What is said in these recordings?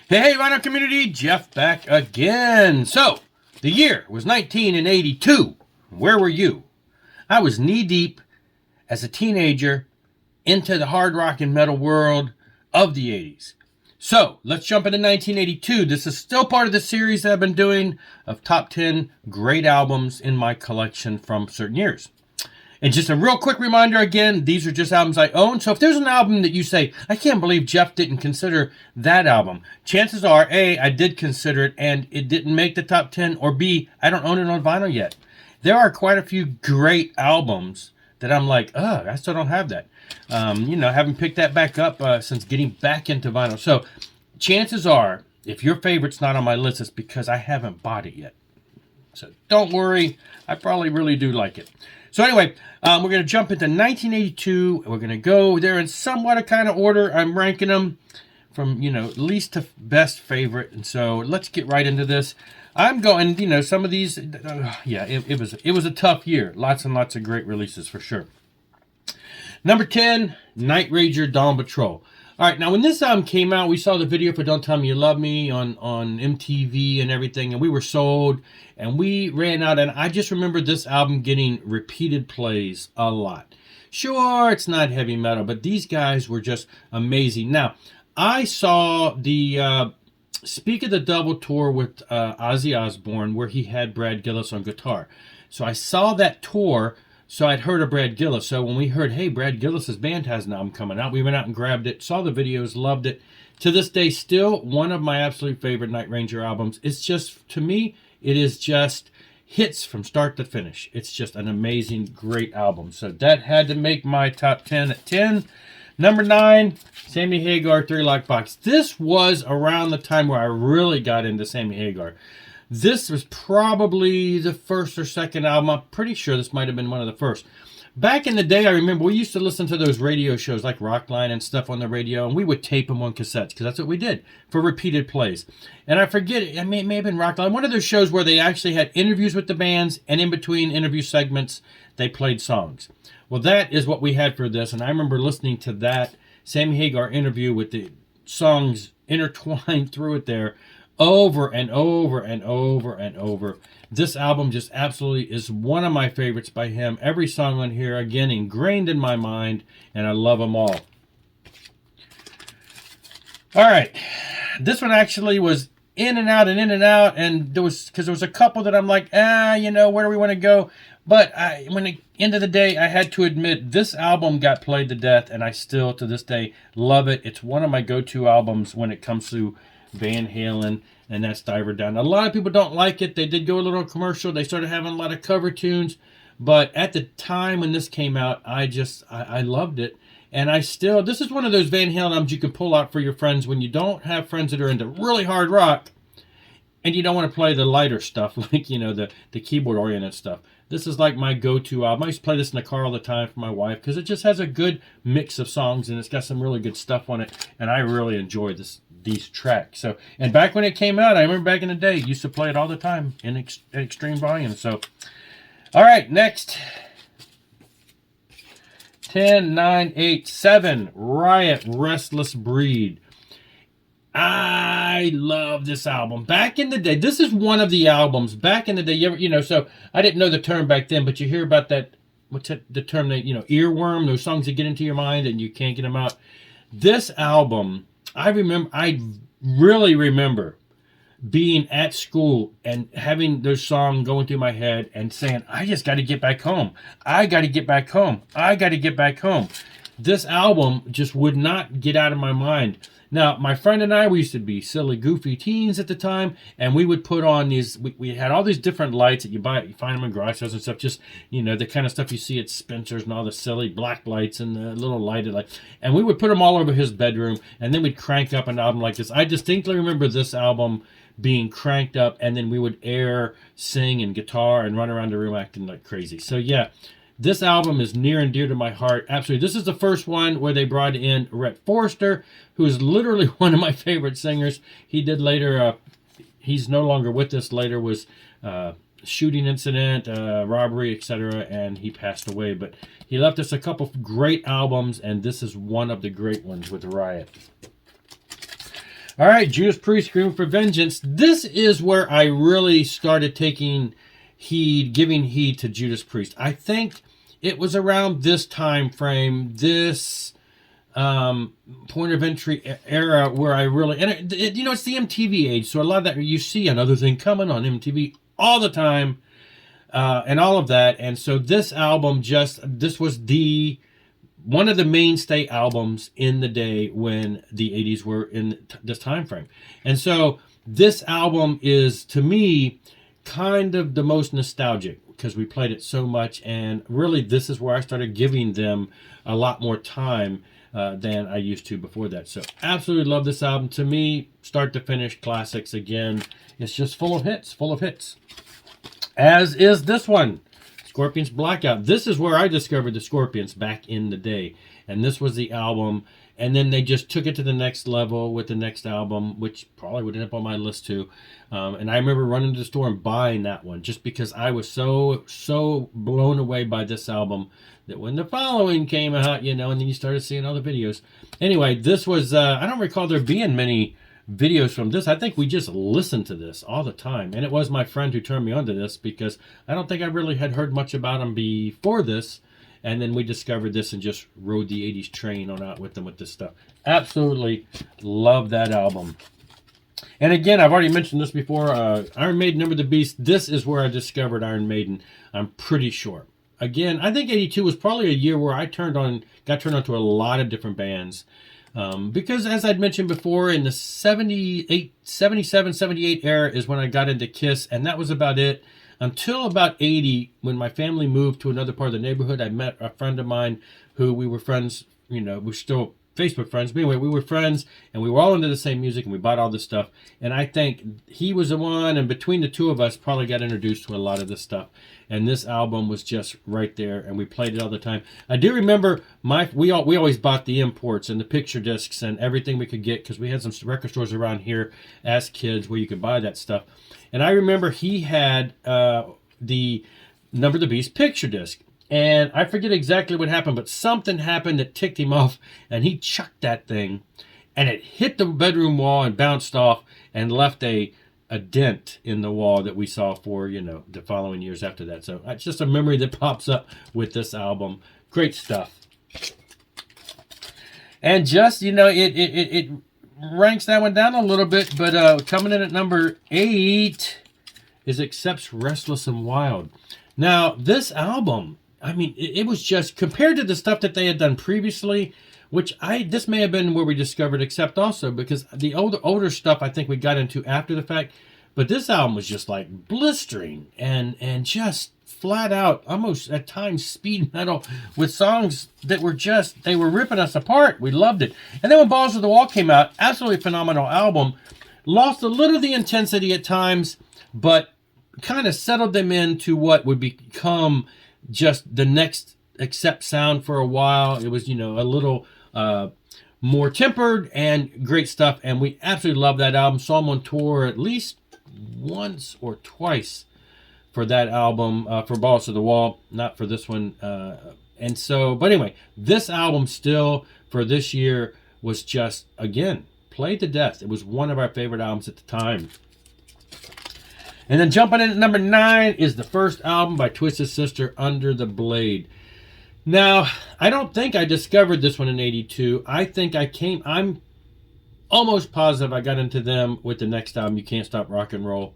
Hey, Vinyl community, Jeff back again. So, the year was 1982. Where were you? I was knee deep as a teenager into the hard rock and metal world of the 80s. So, let's jump into 1982. This is still part of the series that I've been doing of top 10 great albums in my collection from certain years. And just a real quick reminder again, these are just albums I own. So if there's an album that you say, I can't believe Jeff didn't consider that album, chances are, A, I did consider it and it didn't make the top 10, or B, I don't own it on vinyl yet. There are quite a few great albums that I'm like, I still don't have that. Haven't picked that back up since getting back into vinyl. So chances are, if your favorite's not on my list, it's because I haven't bought it yet. So don't worry, I probably really do like it. So anyway, we're going to jump into 1982. We're going to go there in somewhat a kind of order. I'm ranking them from, least to best favorite. And so let's get right into this. I'm going, some of these, it was a tough year. Lots and lots of great releases for sure. Number 10, Night Ranger Dawn Patrol. All right, now when this album came out, we saw the video for Don't Tell Me You Love Me on MTV and everything, and we were sold, and we ran out, and I just remember this album getting repeated plays a lot. Sure, it's not heavy metal, but these guys were just amazing. Now, I saw the Speak of the Devil tour with Ozzy Osbourne, where he had Brad Gillis on guitar. So I saw that tour. So I'd heard of Brad Gillis. So when we heard, hey, Brad Gillis's band has an album coming out, we went out and grabbed it, saw the videos, loved it. To this day, still one of my absolute favorite Night Ranger albums. It's just, to me, it is just hits from start to finish. It's just an amazing, great album. So that had to make my top 10 at 10. Number 9, Sammy Hagar, Three Lock Box. This was around the time where I really got into Sammy Hagar. This was probably the first or second album. I'm pretty sure this might have been one of the first. Back in the day, I remember we used to listen to those radio shows like Rockline and stuff on the radio, and we would tape them on cassettes because that's what we did for repeated plays. And I forget, it may have been Rockline, one of those shows where they actually had interviews with the bands, and in between interview segments, they played songs. Well, that is what we had for this, and I remember listening to that Sammy Hagar interview with the songs intertwined through it there, over and over and over and over. This album just absolutely is one of my favorites by him. Every song on here, again, ingrained in my mind, and I love them all. All right. This one actually was in and out, and there was a couple that I'm like, where do we want to go? But end of the day, I had to admit, this album got played to death, and I still, to this day, love it. It's one of my go-to albums when it comes to Van Halen, and that's Diver Down. A lot of people don't like it. They did go a little commercial. They started having a lot of cover tunes. But at the time when this came out, I loved it. And this is one of those Van Halen albums you can pull out for your friends when you don't have friends that are into really hard rock and you don't want to play the lighter stuff, like, the keyboard-oriented stuff. This is like my go-to album. I used to play this in the car all the time for my wife because it just has a good mix of songs and it's got some really good stuff on it. And I really enjoy these tracks. So, and back when it came out, I remember back in the day, used to play it all the time in extreme volume. So, all right, next. 10, 9, 8, 7, Riot, Restless Breed. I love this album. Back in the day, this is one of the albums. Back in the day, so I didn't know the term back then, but you hear about that, the term that, earworm, those songs that get into your mind and you can't get them out. This album, I really remember being at school and having those songs going through my head and saying, I just got to get back home. I got to get back home. I got to get back home. This album just would not get out of my mind. Now, my friend and I, we used to be silly, goofy teens at the time, and we would put on these, we had all these different lights that you find them in garage sales and stuff, just, the kind of stuff you see at Spencer's and all the silly black lights and the little lighted lights. And we would put them all over his bedroom, and then we'd crank up an album like this. I distinctly remember this album being cranked up, and then we would sing, and guitar, and run around the room acting like crazy. So, yeah. This album is near and dear to my heart. Absolutely. This is the first one where they brought in Rhett Forrester, who is literally one of my favorite singers. He did later, he's no longer with us. Later was shooting incident, robbery, etc., and he passed away. But he left us a couple of great albums, and this is one of the great ones with Riot. All right, Judas Priest, Scream for Vengeance. This is where I really started taking heed, giving heed to Judas Priest. I think it was around this time frame, this point of entry era where I really, and it's the MTV age, so a lot of that you see another thing coming on MTV all the time, and all of that. And so this album this was one of the mainstay albums in the day when the 80s were in this time frame. And so this album is, to me, kind of the most nostalgic because we played it so much, and really this is where I started giving them a lot more time than I used to before that. So absolutely love this album. To me, start to finish, classics again. It's just full of hits, as is this one, Scorpions Blackout. This is where I discovered the Scorpions back in the day, and this was the album. And then they just took it to the next level with the next album, which probably would end up on my list too. And I remember running to the store and buying that one just because I was so blown away by this album that when the following came out, and then you started seeing all the videos. Anyway, this was, I don't recall there being many videos from this. I think we just listened to this all the time. And it was my friend who turned me onto this because I don't think I really had heard much about him before this. And then we discovered this and just rode the 80s train on out with them with this stuff. Absolutely love that album. And again, I've already mentioned this before. Iron Maiden, Number the Beast. This is where I discovered Iron Maiden. I'm pretty sure. Again, I think 82 was probably a year where I got turned on to a lot of different bands. Because as I'd mentioned before, in the 77, 78 era is when I got into Kiss. And that was about it. Until about 80, when my family moved to another part of the neighborhood, I met a friend of mine who we were friends, we're still Facebook friends. But anyway, we were friends, and we were all into the same music, and we bought all this stuff. And I think he was the one, and between the two of us, probably got introduced to a lot of this stuff. And this album was just right there, and we played it all the time. I do remember we always bought the imports and the picture discs and everything we could get because we had some record stores around here as kids where you could buy that stuff. And I remember he had the Number of the Beast picture disc. And I forget exactly what happened, but something happened that ticked him off. And he chucked that thing. And it hit the bedroom wall and bounced off and left a dent in the wall that we saw for, the following years after that. So it's just a memory that pops up with this album. Great stuff. And just, it ranks that one down a little bit, but coming in at number 8 is Accept's Restless and Wild. Now, this album, I mean, it was just, compared to the stuff that they had done previously, which this may have been where we discovered Accept also, because the older stuff I think we got into after the fact, but this album was just like blistering and just flat out, almost at times speed metal with songs that were they were ripping us apart. We loved it. And then when Balls to the Wall came out, absolutely phenomenal album. Lost a little of the intensity at times, but kind of settled them into what would become just the next Accept sound for a while. It was, a little more tempered and great stuff. And we absolutely love that album. Saw them on tour at least once or twice for that album, for Balls to the Wall, not for this one. And so, but anyway, this album still for this year was just, again, played to death. It was one of our favorite albums at the time. And then jumping in at number 9 is the first album by Twisted Sister, Under the Blade. Now, I don't think I discovered this one in 82. I think I'm almost positive I got into them with the next album, You Can't Stop Rock and Roll.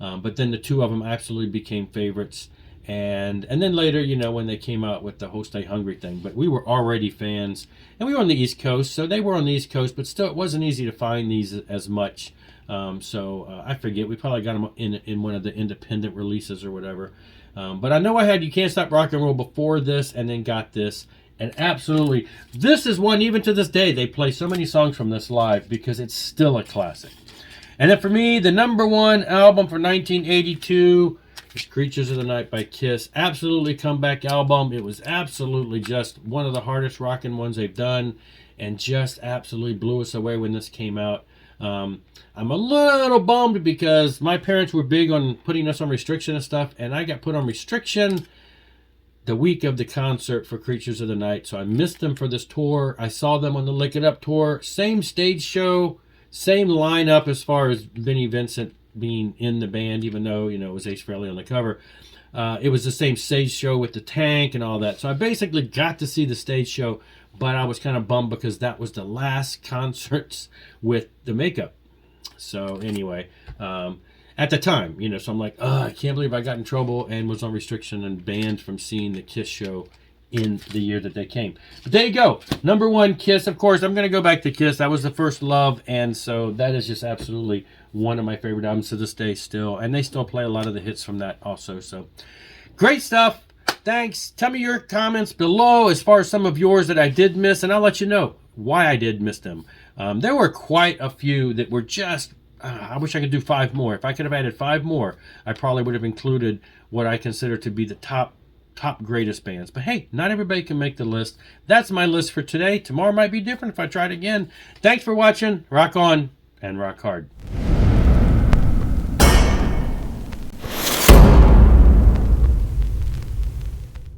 But then the two of them absolutely became favorites. And then later, when they came out with the Whole Stay Hungry thing. But we were already fans. And we were on the East Coast, so they were on the East Coast. But still, it wasn't easy to find these as much. So I forget. We probably got them in one of the independent releases or whatever. But I know I had You Can't Stop Rock and Roll before this and then got this. And absolutely, this is one, even to this day, they play so many songs from this live because it's still a classic. And then for me, the number 1 album for 1982 is Creatures of the Night by Kiss. Absolutely comeback album. It was absolutely just one of the hardest rocking ones they've done and just absolutely blew us away when this came out. I'm a little bummed because my parents were big on putting us on restriction and stuff, and I got put on restriction the week of the concert for Creatures of the Night, so I missed them for this tour. I saw them on the Lick It Up tour. Same stage show, Same lineup as far as Vinnie Vincent being in the band, even though, you know, it was Ace Frehley on the cover. It was the same stage show with the tank and all that. So I basically got to see the stage show, but I was kind of bummed because that was the last concerts with the makeup. So anyway, at the time, you know, so I'm like, oh, I can't believe I got in trouble and was on restriction and banned from seeing the Kiss show in the year that they came. But there you go. Number one, Kiss. Of course, I'm going to go back to Kiss. That was the first love, and so that is just absolutely one of my favorite albums to this day still. And they still play a lot of the hits from that also. So great stuff. Thanks. Tell me your comments below as far as some of yours that I did miss, and I'll let you know why I did miss them. There were quite a few that were just, I wish I could do 5 more. If I could have added 5 more, I probably would have included what I consider to be the top greatest bands. But hey, not everybody can make the list. That's my list for today. Tomorrow might be different if I try it again. Thanks for watching. Rock on and rock hard.